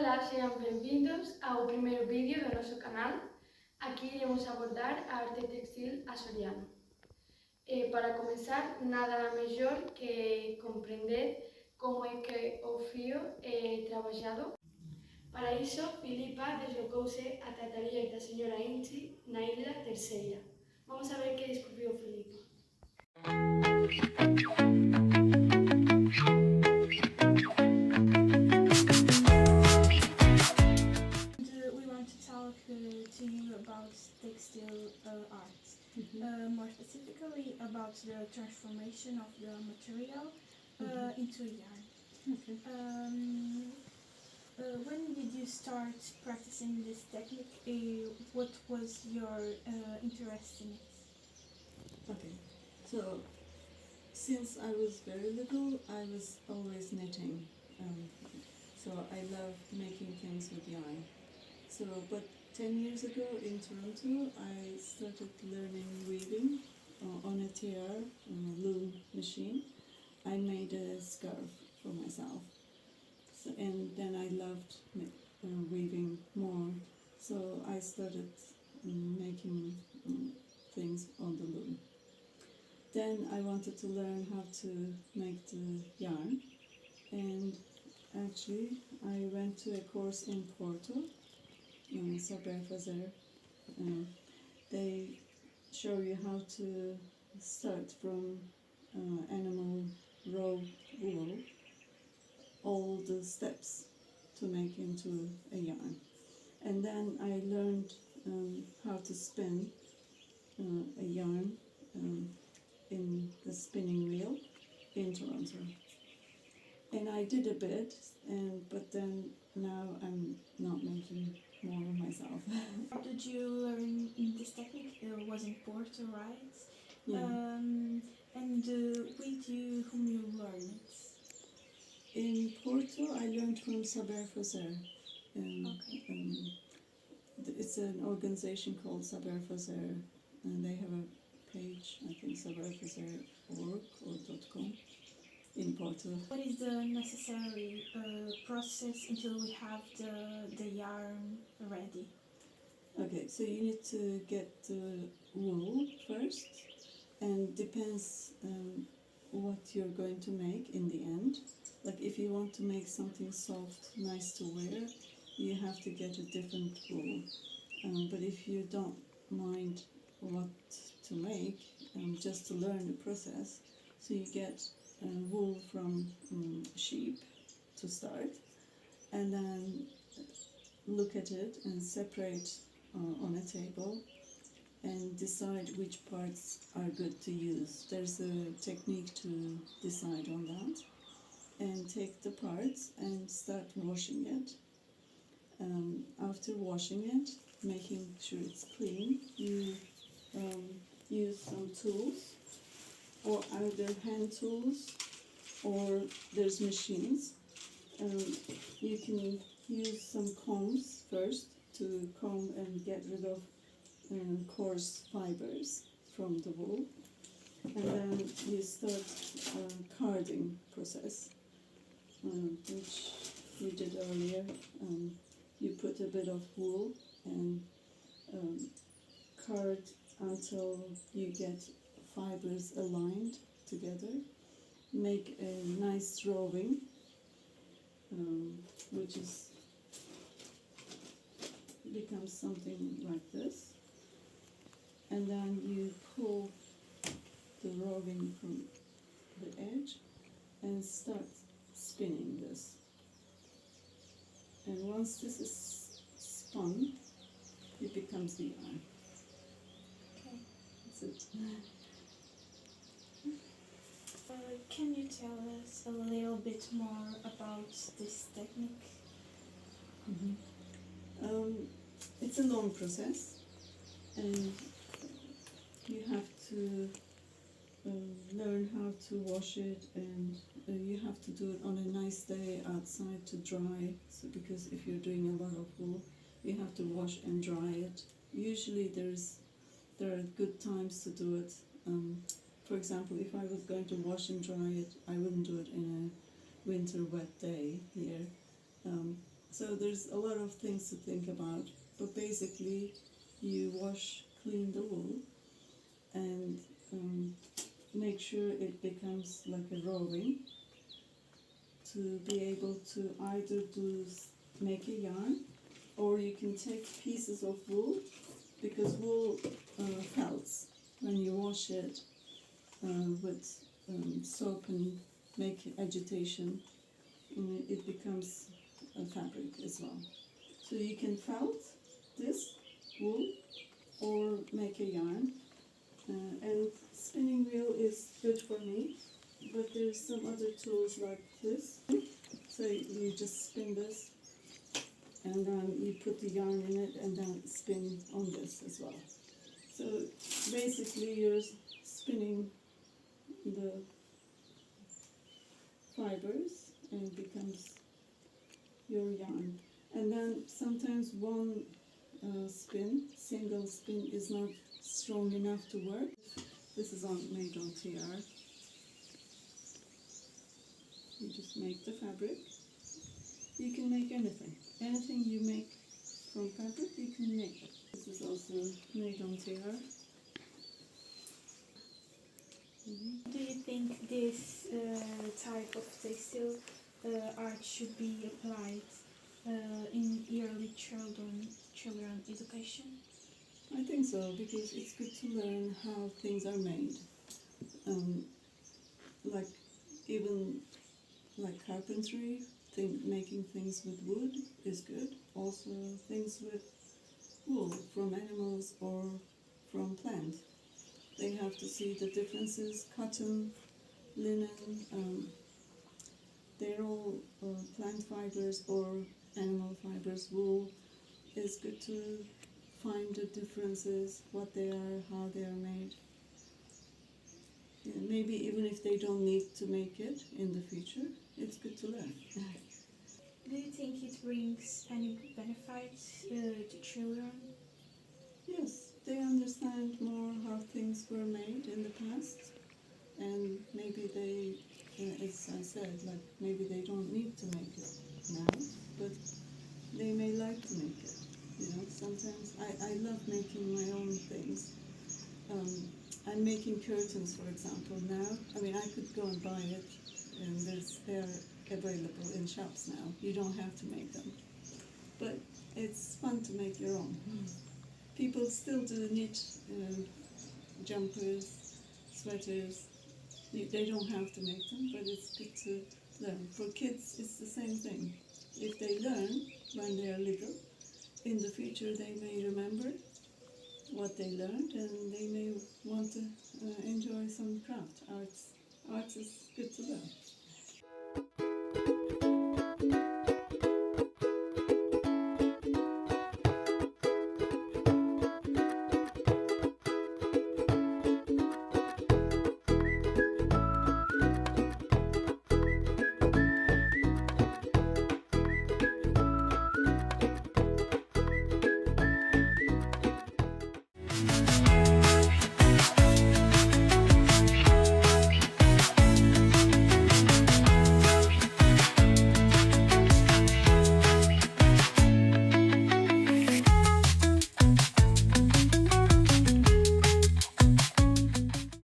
Ola, sejam benvindos ao primeiro vídeo do noso canal. Aquí iremos abordar a arte textil açoriana. Para comenzar, nada mellor que comprender como é que o fío é traballado. Para iso, Filipa deslocouse ata a taller da señora Inchi na Isla Terceira. Vamos a ver que descubriu Filipa. To you about textile art, more specifically about the transformation of the material into yarn. Okay. When did you start practicing this technique? What was your interest in it? Okay. So, since I was very little, I was always knitting. So I loved making things with yarn. So, but 10 years ago in Toronto, I started learning weaving on a TR loom machine. I made a scarf for myself. So, and then I loved weaving more. So I started making things on the loom. Then I wanted to learn how to make the yarn. And actually, I went to a course in Porto. Saber fazer. They show you how to start from animal raw wool, all the steps to make into a yarn. And then I learned how to spin a yarn in the spinning wheel in Toronto. And I did a bit, but then now I'm not making more myself. How did you learn this technique? It was in Porto, right? Yeah. And with you, whom you learned it? In Porto, I learned from Saber fazer. Okay. It's an organization called Saber fazer, and they have a page, I think saberfazer.org or .com in Porto. What is the necessary process until we have the yarn ready? Okay, so you need to get the wool first, and depends what you're going to make in the end. Like if you want to make something soft, nice to wear, you have to get a different wool. But if you don't mind what to make, just to learn the process, so you get wool from sheep to start, and then look at it and separate on a table and decide which parts are good to use. There's a technique to decide on that. And take the parts and start washing it. After washing it, making sure it's clean, you use some tools, or either hand tools or there's machines. You can use some combs first to comb and get rid of coarse fibers from the wool, and then you start carding process, which we did earlier. You put a bit of wool and card until you get fibers aligned together. Make a nice drawing, which becomes something like this. And then you pull the drawing from the edge and start spinning this. And once this is spun, it becomes the yarn. Okay. That's it. Can you tell us a little bit more about this technique? It's a long process, and you have to learn how to wash it, and you have to do it on a nice day outside to dry. So because if you're doing a lot of wool, you have to wash and dry it. Usually there are good times to do it. For example, if I was going to wash and dry it, I wouldn't do it in a winter wet day here. So there's a lot of things to think about. But basically, you clean the wool, and make sure it becomes like a roving to be able to either make a yarn, or you can take pieces of wool, because wool felts when you wash it with soap and make agitation, it becomes a fabric as well. So you can felt this wool or make a yarn, and spinning wheel is good for me, but there's some other tools like this. So you just spin this, and then you put the yarn in it, and then spin on this as well. So basically you're spinning the fibers, and it becomes your yarn. And then sometimes one single spin is not strong enough to work. This is made on TR. You just make the fabric. You can make anything. Anything you make from fabric, you can make it. This is also made on TR. Do you think this type of textile art should be applied in early children education? I think so, because it's good to learn how things are made. Like even like carpentry, making things with wood is good. Also things with wool from animals or from plants. They have to see the differences. Cotton, linen, they're all plant fibers or animal fibers. Wool is good to find the differences, what they are, how they are made. Yeah, maybe even if they don't need to make it in the future, it's good to learn. Do you think it brings any benefits to children? Yes, they understand more how things were made in the past, and maybe they, as I said, like maybe they don't need to make it now, but they may like to make it. You know, sometimes I love making my own things. I'm making curtains, for example, now. I mean, I could go and buy it, and they're available in shops now. You don't have to make them. But it's fun to make your own. People still do knit jumpers, sweaters. They don't have to make them, but it's good to learn. For kids, it's the same thing. If they learn when they are little, in the future they may remember what they learned, and they may want to enjoy some craft. Arts is good to learn.